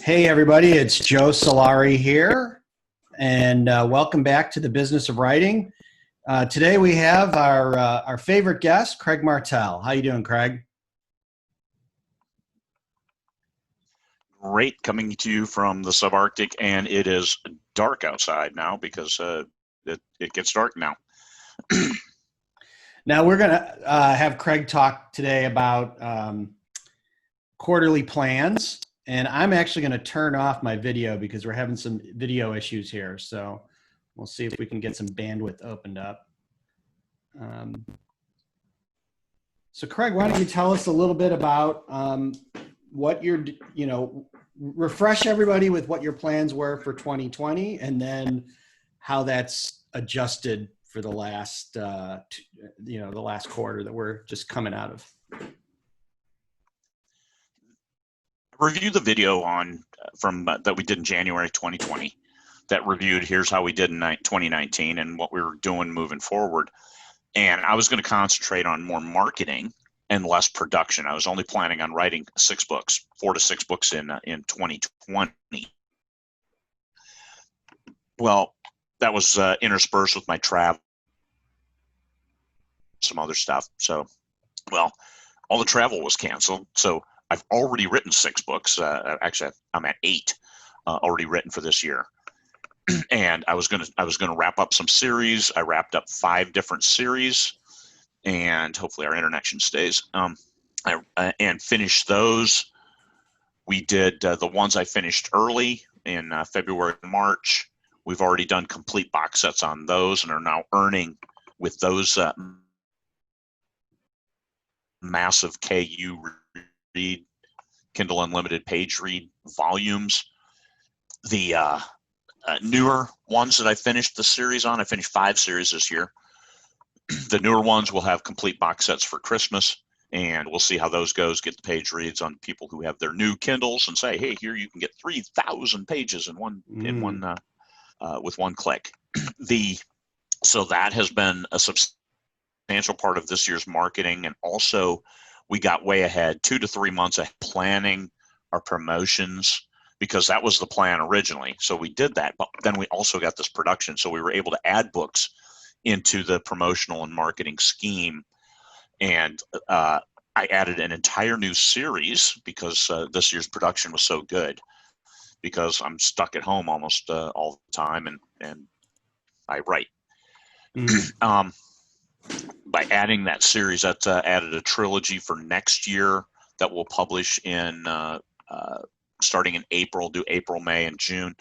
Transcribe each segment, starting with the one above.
Hey, everybody, it's Joe Solari here, and welcome back to the Business of Writing. Today we have our favorite guest, Craig Martelle. How you doing, Craig? Great, coming to you from the subarctic, and it is dark outside now because it gets dark now. Now we're going to have Craig talk today about quarterly plans, and I'm actually going to turn off my video because we're having some video issues here. So we'll see if we can get some bandwidth opened up. So Craig, why don't you tell us a little bit about what you're, refresh everybody with what your plans were for 2020 and then how that's adjusted for the last, the last quarter that we're just coming out of. Review the video on from that we did in January 2020 that reviewed here's how we did in 2019 and what we were doing moving forward. And I was going to concentrate on more marketing and less production. I was only planning on writing 6 books, 4 to 6 books in 2020. Well, that was interspersed with my travel, some other stuff. So, well, all the travel was canceled. So I've already written 6 books. Actually, I'm at 8 already written for this year. And I was gonna wrap up some series. I wrapped up 5 different series, and hopefully our interconnection stays. And finished those. We did the ones I finished early in February and March. We've already done complete box sets on those and are now earning with those massive KU read, Kindle Unlimited page read volumes. The newer ones that I finished the series on, I finished 5 series this year. The newer ones will have complete box sets for Christmas, and we'll see how those goes. Get the page reads on people who have their new Kindles and say, hey, here you can get 3,000 pages in one with one click. So that has been a substantial part of this year's marketing, and also we got way ahead, 2 to 3 months ahead, planning our promotions, because that was the plan originally. So we did that, but then we also got this production. So we were able to add books into the promotional and marketing scheme. And I added an entire new series because this year's production was so good, because I'm stuck at home almost all the time and I write. By adding that series, that added a trilogy for next year that we'll publish in starting in April, do April, May, and June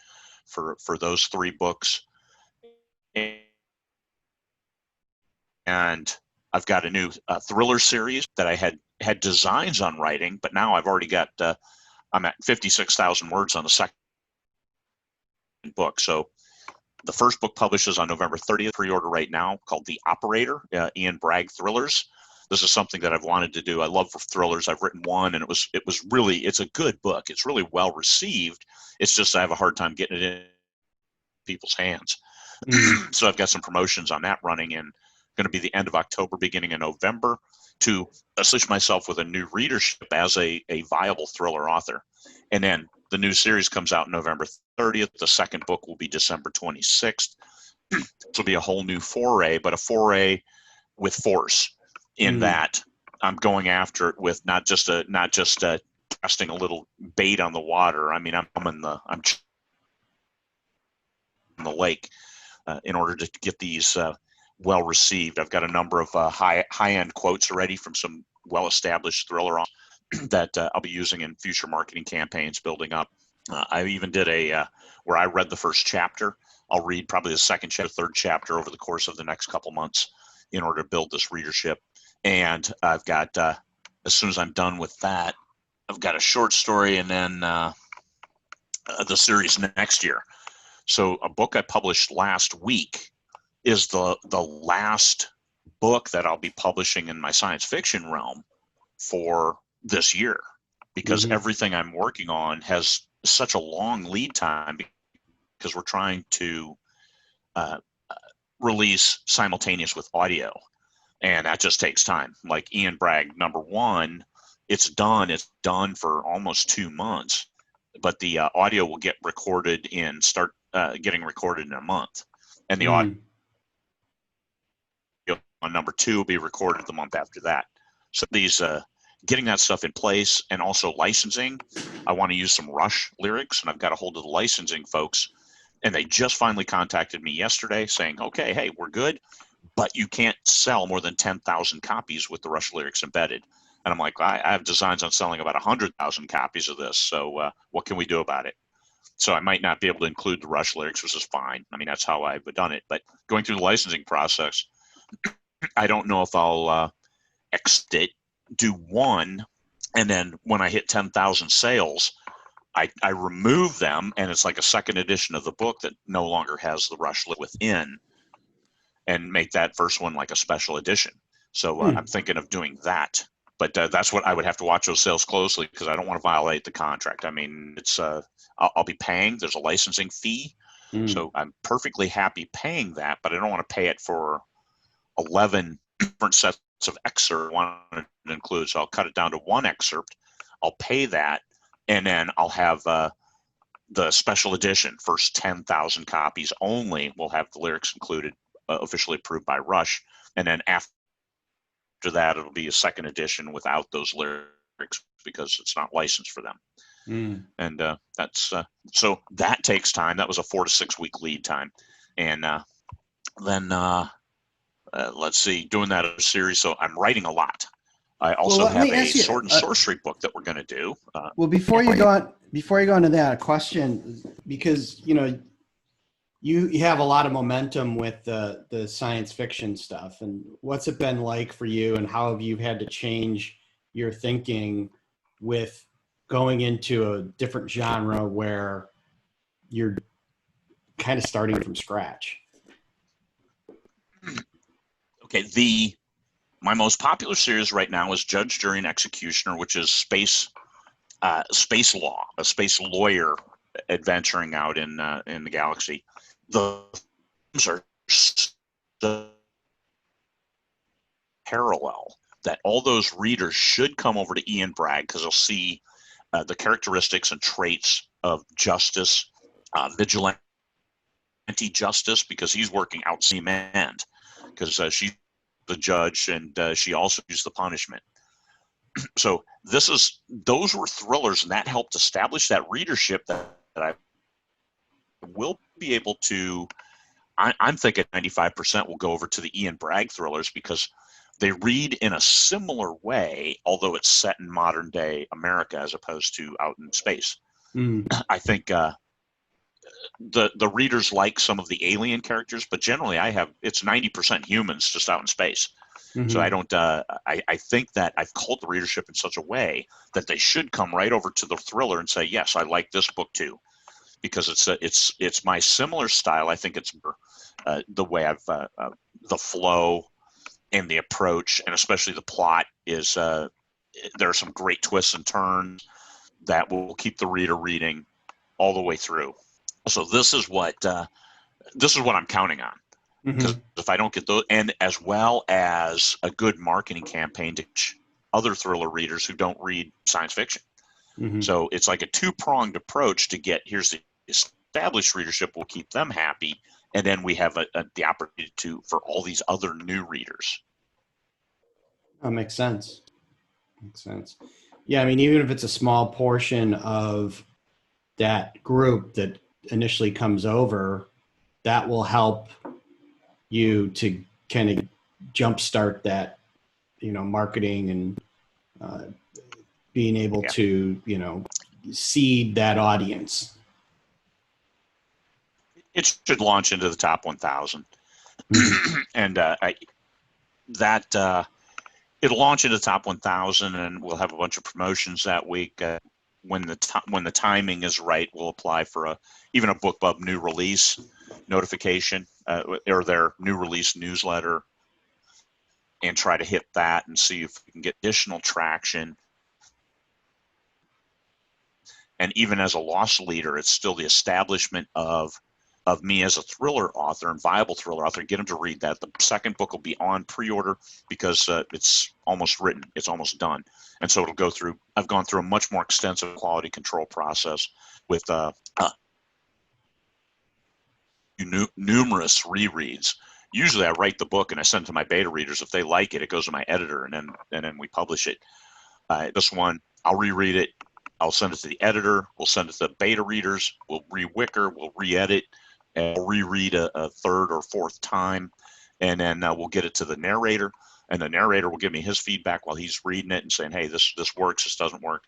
for those 3 books. And I've got a new thriller series that I had designs on writing, but now I've already got, I'm at 56,000 words on the second book. So the first book publishes on November 30th, pre-order right now, called The Operator, Ian Bragg Thrillers. This is something that I've wanted to do. I love thrillers. I've written one, and it's a good book. It's really well received. It's just I have a hard time getting it in people's hands. So I've got some promotions on that running in, going to be the end of October, beginning of November, to establish myself with a new readership as a viable thriller author. And then the new series comes out November 30th. The second book will be December 26th. This will be a whole new foray, but a foray with force. In that I'm going after it with not just casting a little bait on the water. I mean, I'm in the lake in order to get these well received. I've got a number of high end quotes already from some well established thriller that I'll be using in future marketing campaigns, building up. I even did where I read the first chapter. I'll read probably the second chapter, third chapter over the course of the next couple months in order to build this readership. And I've got, as soon as I'm done with that, I've got a short story and then the series next year. So a book I published last week is the last book that I'll be publishing in my science fiction realm for this year, because everything I'm working on has such a long lead time, because we're trying to release simultaneous with audio. And that just takes time. Like Ian Bragg, #1, it's done for almost 2 months. but the audio will get recorded start getting recorded in a month, and the audio on number 2 will be recorded the month after that. So these getting that stuff in place, and also licensing. I want to use some Rush lyrics, and I've got a hold of the licensing folks, and they just finally contacted me yesterday saying, okay, hey, we're good, but you can't sell more than 10,000 copies with the Rush lyrics embedded. And I'm like, I have designs on selling about 100,000 copies of this, so what can we do about it? So I might not be able to include the Rush lyrics, which is fine. I mean, that's how I've done it. But going through the licensing process, I don't know if I'll exit, do one, and then when I hit 10,000 sales, I remove them, and it's like a second edition of the book that no longer has the Rush within, and make that first one like a special edition. So I'm thinking of doing that. But that's what I would have to watch those sales closely, because I don't want to violate the contract. I mean, it's I'll be paying. There's a licensing fee, so I'm perfectly happy paying that, but I don't want to pay it for 11 different sets of excerpt one includes. So I'll cut it down to one excerpt. I'll pay that, and then I'll have the special edition, first 10,000 copies only will have the lyrics included, officially approved by Rush, and then after that it'll be a second edition without those lyrics because it's not licensed for them. And that's so that takes time. That was a 4 to 6 week lead time, and then let's see, doing that as a series. So I'm writing a lot. I also have a sword and sorcery book that we're going to do. Well, before you go into that, question, because you have a lot of momentum with the science fiction stuff, and what's it been like for you, and how have you had to change your thinking with going into a different genre where you're kind of starting from scratch? Okay, my most popular series right now is Judge, Jury, and Executioner, which is space law, a space lawyer adventuring out in the galaxy. The themes are so parallel that all those readers should come over to Ian Bragg, because they'll see the characteristics and traits of justice, vigilante justice, because he's working out same end, because she's the judge, and she also used the punishment. So those were thrillers, and that helped establish that readership that I will be able to. I'm thinking 95% will go over to the Ian Bragg thrillers, because they read in a similar way, although it's set in modern day America as opposed to out in space. I think the readers like some of the alien characters, but generally it's 90% humans just out in space. So I don't. I think that I've culled the readership in such a way that they should come right over to the thriller and say, yes, I like this book too, because it's my similar style. I think it's the way I've the flow and the approach, and especially the plot is. There are some great twists and turns that will keep the reader reading all the way through. So this is what I'm counting on. Because if I don't get those, and as well as a good marketing campaign to other thriller readers who don't read science fiction. So it's like a two-pronged approach to get, here's the established readership, will keep them happy, and then we have the opportunity for all these other new readers. That makes sense. Yeah, I mean, even if it's a small portion of that group that initially comes over, that will help you to kind of jumpstart that, marketing and being able to, seed that audience. It should launch into the top 1,000, and it'll launch into the top 1,000, and we'll have a bunch of promotions that week. When the timing is right, we'll apply for even a BookBub new release notification, or their new release newsletter, and try to hit that and see if we can get additional traction. And even as a loss leader, it's still the establishment of of me as a thriller author and viable thriller author, get them to read that. The second book will be on pre-order because it's almost written, it's almost done. And so it'll go through, I've gone through a much more extensive quality control process with numerous rereads. Usually I write the book and I send it to my beta readers. If they like it, it goes to my editor, and then we publish it. This one, I'll reread it. I'll send it to the editor. We'll send it to the beta readers. We'll re-wicker. We'll re-edit. And we'll reread a third or fourth time. And then we'll get it to the narrator. And the narrator will give me his feedback while he's reading it and saying, hey, this works, this doesn't work.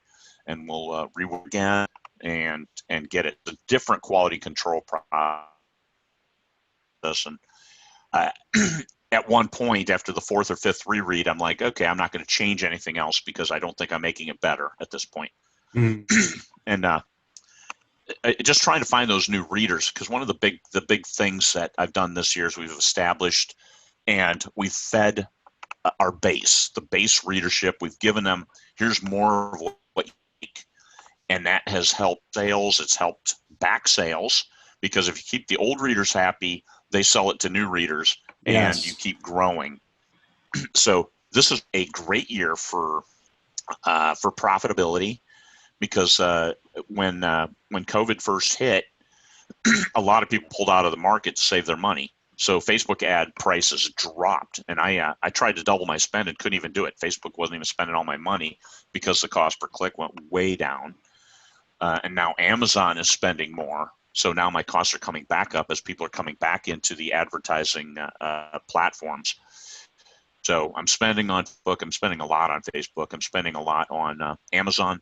And we'll rework again and get it. A different quality control process. And at one point after the fourth or fifth reread, I'm like, okay, I'm not going to change anything else because I don't think I'm making it better at this point. And just trying to find those new readers, because one of the big things that I've done this year is we've established and we've fed our base, the base readership. We've given them, here's more of what you like. And that has helped sales. It's helped back sales, because if you keep the old readers happy, they sell it to new readers, and Yes. you keep growing. So this is a great year for profitability, because when COVID first hit, a lot of people pulled out of the market to save their money. So Facebook ad prices dropped, and I tried to double my spend and couldn't even do it. Facebook wasn't even spending all my money because the cost per click went way down. And now Amazon is spending more. So now my costs are coming back up as people are coming back into the advertising platforms. So I'm spending on Facebook. I'm spending a lot on Facebook. I'm spending a lot on Amazon.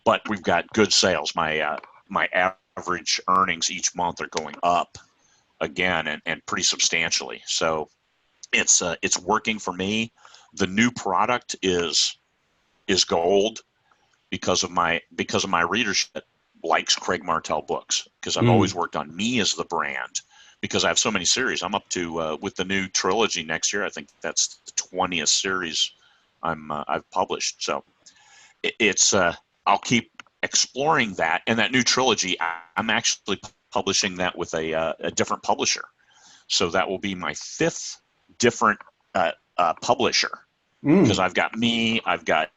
But we've got good sales. My average earnings each month are going up again, and pretty substantially. So it's working for me. The new product is gold because of my readership likes Craig Martelle books, because I've always worked on me as the brand, because I have so many series. I'm up to with the new trilogy next year. I think that's the 20th series I've published. So it's I'll keep exploring that. And that new trilogy, I'm actually publishing that with a different publisher. So that will be my fifth different publisher, because I've got me, I've got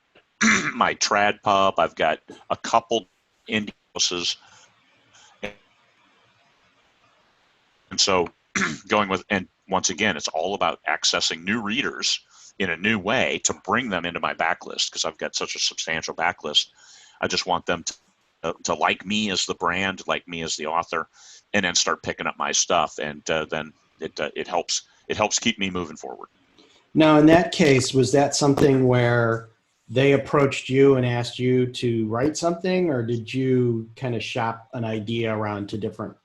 my trad pub, I've got a couple indie houses, and so going with, and once again, it's all about accessing new readers in a new way to bring them into my backlist, because I've got such a substantial backlist. I just want them to like me as the brand, like me as the author, and then start picking up my stuff, and then it helps keep me moving forward. Now, in that case, was that something where they approached you and asked you to write something, or did you kind of shop an idea around to different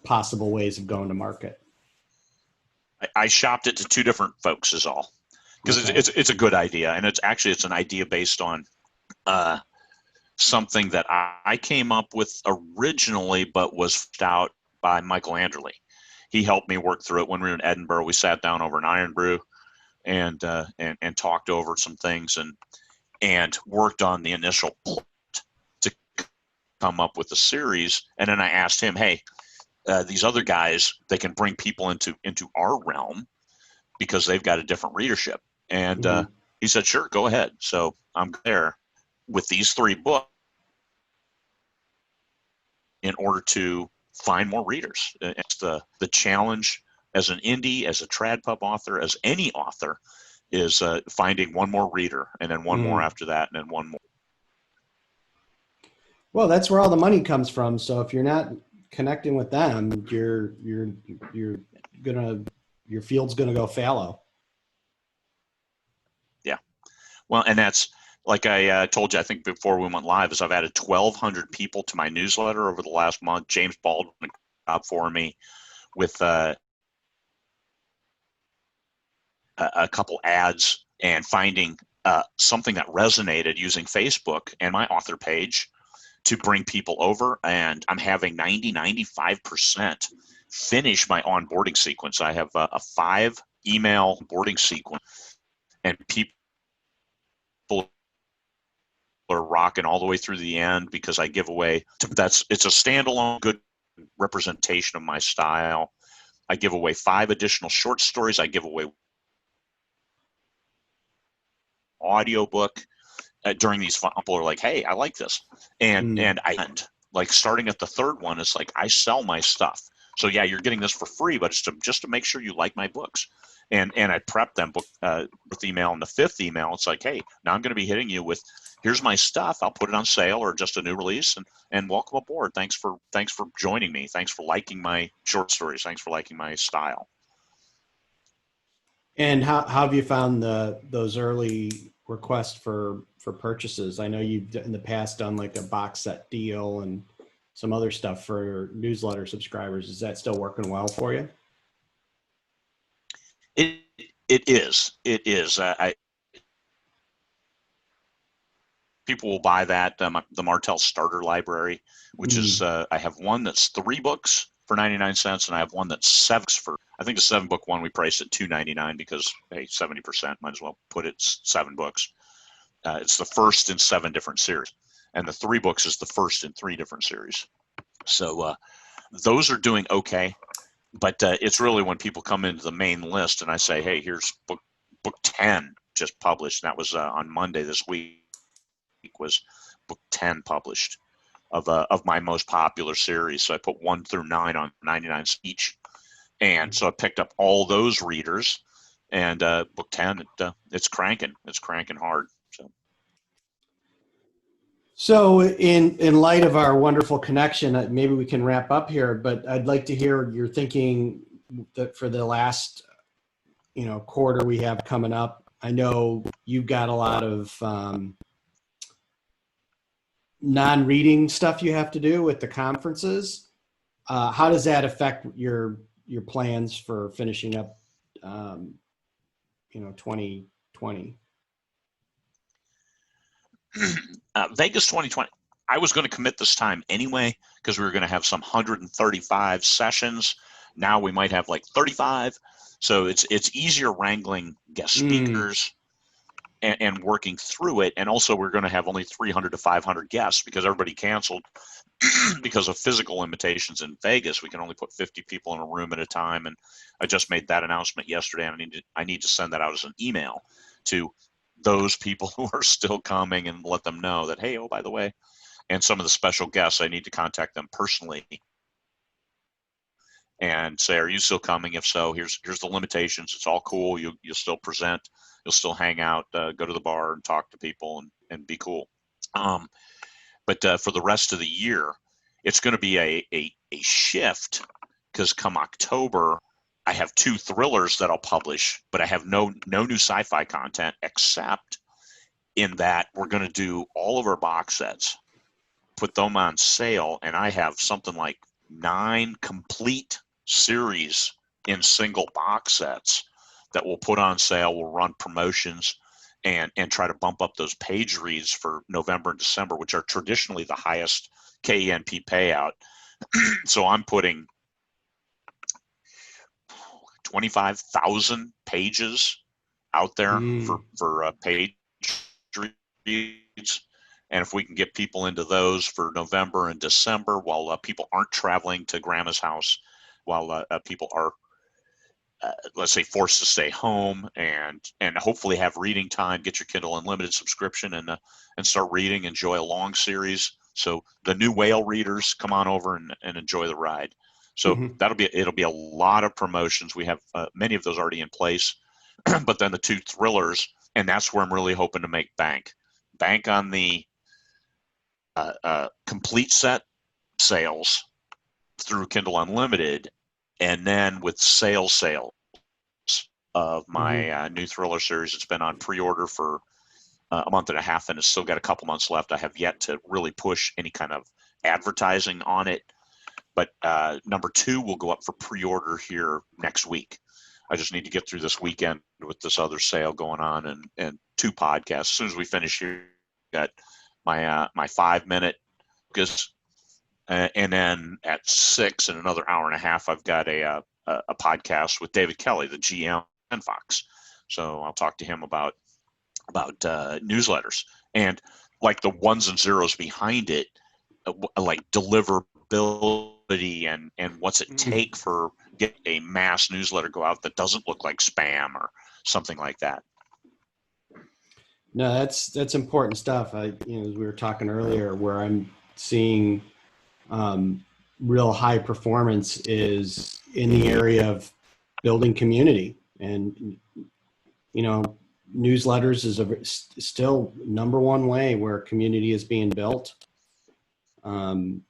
possible ways of going to market? I shopped it to two different folks is all, because Okay. it's a good idea, and it's an idea based on something that I came up with originally, but was fished out by Michael Anderley. He helped me work through it when we were in Edinburgh. We sat down over an iron brew and talked over some things and worked on the initial plot to come up with a series. And then I asked him, hey, these other guys, they can bring people into our realm because they've got a different readership. And he said, sure, go ahead. So I'm there with these three books in order to find more readers. It's the challenge as an indie, as a trad pub author, as any author, is finding one more reader, and then one more after that, and then one more. Well, that's where all the money comes from. So if you're not connecting with them, your field's gonna go fallow. Yeah, well, and that's like I told you, I think before we went live, is I've added 1,200 people to my newsletter over the last month. James Baldwin job for me with a couple ads and finding something that resonated using Facebook and my author page to bring people over. And I'm having 95% finish my onboarding sequence. I have a 5 email boarding sequence, and people are rocking all the way through the end because I give away. It's a standalone good representation of my style. I give away 5 additional short stories. I give away audiobook during these. People are like, "Hey, I like this," and like starting at the 3rd one, it's like I sell my stuff. So yeah, you're getting this for free, but it's just to make sure you like my books. And I prep them with email. And the 5th email, it's like, hey, now I'm going to be hitting you with, here's my stuff. I'll put it on sale or just a new release, and welcome aboard. Thanks for joining me. Thanks for liking my short stories. Thanks for liking my style. And how have you found those early requests for purchases? I know you've in the past done like a box set deal and some other stuff for newsletter subscribers. Is that still working well for you? It is. People will buy that, the Martelle Starter Library, which is, I have one that's 3 books for 99 cents, and I have one that's 7 for, I think the 7-book one we priced at $2.99 because, hey, 70%, might as well put it 7 books. It's the first in 7 different series, and the 3 books is the first in 3 different series. So those are doing okay. But it's really when people come into the main list and I say, hey, here's book 10 just published. And that was on Monday this week was book 10 published of my most popular series. So I put 1 through 9 on 99 each. And so I picked up all those readers, and book 10, it's cranking. It's cranking hard. So in light of our wonderful connection, maybe we can wrap up here, but I'd like to hear your thinking that for the last, quarter we have coming up. I know you've got a lot of non-reading stuff you have to do with the conferences. How does that affect your plans for finishing up, 2020? Vegas 2020, I was going to commit this time anyway because we were going to have some 135 sessions. Now we might have like 35. So it's easier wrangling guest speakers and working through it. And also we're going to have only 300 to 500 guests because everybody canceled because of physical limitations in Vegas. We can only put 50 people in a room at a time. And I just made that announcement yesterday, and I need to send that out as an email to those people who are still coming and let them know that, hey, oh, by the way, and some of the special guests, I need to contact them personally and say, are you still coming? If so, here's the limitations. It's all cool. You'll still present. You'll still hang out, go to the bar and talk to people and be cool. But for the rest of the year, it's going to be a shift because come October, I have 2 thrillers that I'll publish, but I have no new sci-fi content except in that we're going to do all of our box sets, put them on sale, and I have something like 9 complete series in single box sets that we'll put on sale. We'll run promotions and try to bump up those page reads for November and December, which are traditionally the highest KENP payout. So I'm putting 25,000 pages out there for page reads. And if we can get people into those for November and December while people aren't traveling to grandma's house, while people are, let's say, forced to stay home and hopefully have reading time, get your Kindle Unlimited subscription and start reading, enjoy a long series. So the new whale readers come on over and enjoy the ride. So it'll be a lot of promotions. We have many of those already in place, but then the 2 thrillers, and that's where I'm really hoping to make bank on the complete set sales through Kindle Unlimited, and then with sales of my new thriller series. It's been on pre-order for a month and a half, and it's still got a couple months left. I have yet to really push any kind of advertising on it. But number 2 will go up for pre-order here next week. I just need to get through this weekend with this other sale going on and 2 podcasts. As soon as we finish here, got my 5-minute focus, and then at 6 in another hour and a half, I've got a podcast with David Kelly, the GM and Fox. So I'll talk to him about newsletters. And like the ones and zeros behind it, like deliverability and what's it take for get a mass newsletter go out that doesn't look like spam or something like that. No, that's important stuff. As we were talking earlier, where I'm seeing real high performance is in the area of building community, and newsletters is still number one way where community is being built. And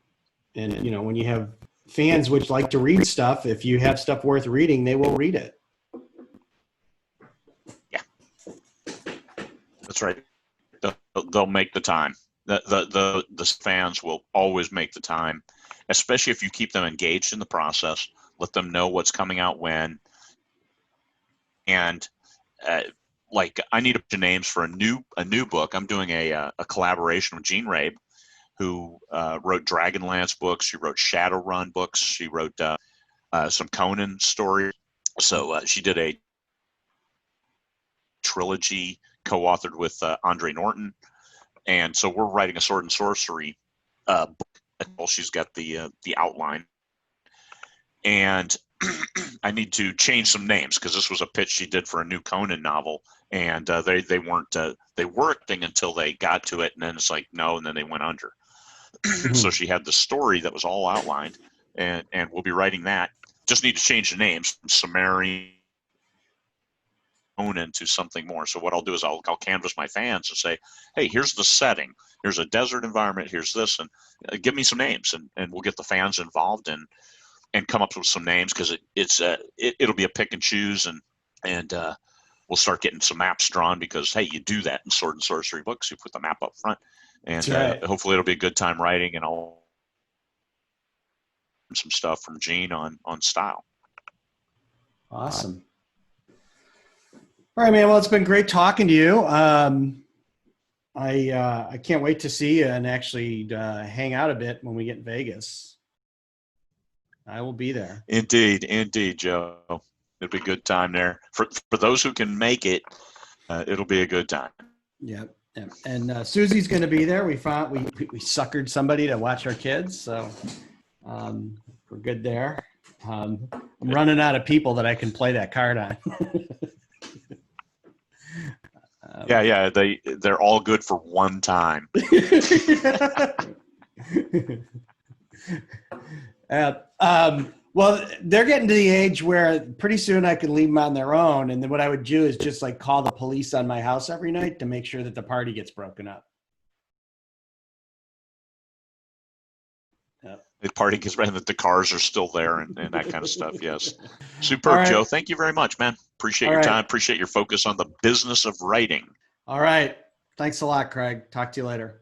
when you have fans which like to read stuff, if you have stuff worth reading, they will read it. Yeah, that's right. They'll make the time. The fans will always make the time, especially if you keep them engaged in the process. Let them know what's coming out when. And like, I need a bunch of names for a new book. I'm doing a collaboration with Jean Rabe, who wrote Dragonlance books. She wrote Shadowrun books. She wrote some Conan stories. So she did a trilogy co-authored with Andre Norton. And so we're writing a sword and sorcery book. Well, she's got the outline. And I need to change some names because this was a pitch she did for a new Conan novel, and they weren't they worked until they got to it, and then it's like no, and then they went under. So she had the story that was all outlined, and we'll be writing that. Just need to change the names from Sumerian Conan to something more. So what I'll do is I'll canvas my fans and say, hey, here's the setting, here's a desert environment, here's this, and give me some names, and we'll get the fans involved and come up with some names, because it'll be a pick and choose, and we'll start getting some maps drawn, because hey, you do that in sword and sorcery books, you put the map up front, and right. Hopefully it'll be a good time writing, and I'll learn some stuff from Gene on style. Awesome. All right, man. Well, it's been great talking to you. I can't wait to see you and actually hang out a bit when we get in Vegas. I will be there. Indeed, Joe. It'll be a good time there. For those who can make it, it'll be a good time. Yep. And Susie's going to be there. We suckered somebody to watch our kids, so we're good there. I'm running out of people that I can play that card on. Yeah, they're all good for one time. Well, they're getting to the age where pretty soon I can leave them on their own. And then what I would do is just like call the police on my house every night to make sure that the party gets broken up. Yep. The party gets right, and that the cars are still there and that kind of stuff. Yes. Superb, right. Joe. Thank you very much, man. Appreciate your time. Appreciate your focus on the business of writing. All right. Thanks a lot, Craig. Talk to you later.